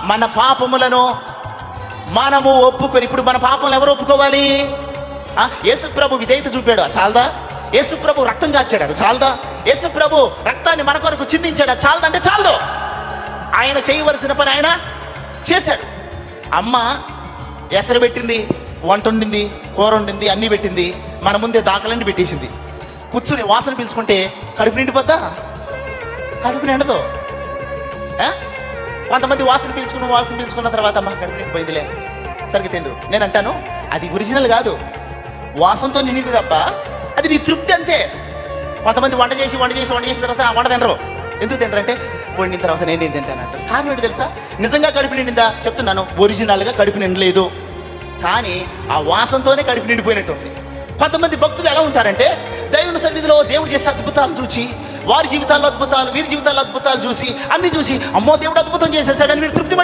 మన పాపములను మనము ఒప్పుకొని, ఇప్పుడు మన పాపములు ఎవరు ఒప్పుకోవాలి? యేసు ప్రభు విధేయత చూపాడు, చాలదా? యేసు ప్రభు రక్తం కాచాడు, అది చాలదా? యేసు ప్రభు రక్తాన్ని మన కొరకు చిందించాడు, అది చాలదా? అంటే చాలదు. ఆయన చేయవలసిన పని ఆయన చేశాడు. అమ్మ ఎసరు పెట్టింది, వంట వండింది, కూర వండింది, అన్నీ పెట్టింది, మన ముందే దాఖలన్నీ పెట్టేసింది. కూర్చుని వాసన పీల్చుకుంటే కడుపు నిండిపోద్దా? కడుపు నిండదు. కొంతమంది వాసన పీల్చుకున్న తర్వాత అమ్మ కడుపు నిండిపోయిందిలే, సరిగ్గా తిండు. నేను అంటాను, అది ఒరిజినల్ కాదు, వాసనతో నిండింది తప్ప అది నీ తృప్తి అంతే. కొంతమంది వంట చేసిన తర్వాత ఆ వంట తినరు. ఎందుకు తినరంటే, వండిన తర్వాత నేనేం తింటాను అంటారు. కారణం ఏంటి తెలుసా? నిజంగా కడుపు నిండిందా? చెప్తున్నాను, ఒరిజినల్గా కడుపు నిండలేదు, కానీ ఆ వాసనతోనే కడుపు నిండిపోయినట్టు ఉంది. కొంతమంది భక్తులు ఎలా ఉంటారంటే, దేవుని సన్నిధిలో దేవుడు చేసే అద్భుతాలు చూసి, వారి జీవితాల్లో అద్భుతాలు, వీరి జీవితాల్లో అద్భుతాలు చూసి, అన్ని చూసి, అమ్మో దేవుడు అద్భుతం చేసేసాడని వీరు తృప్తి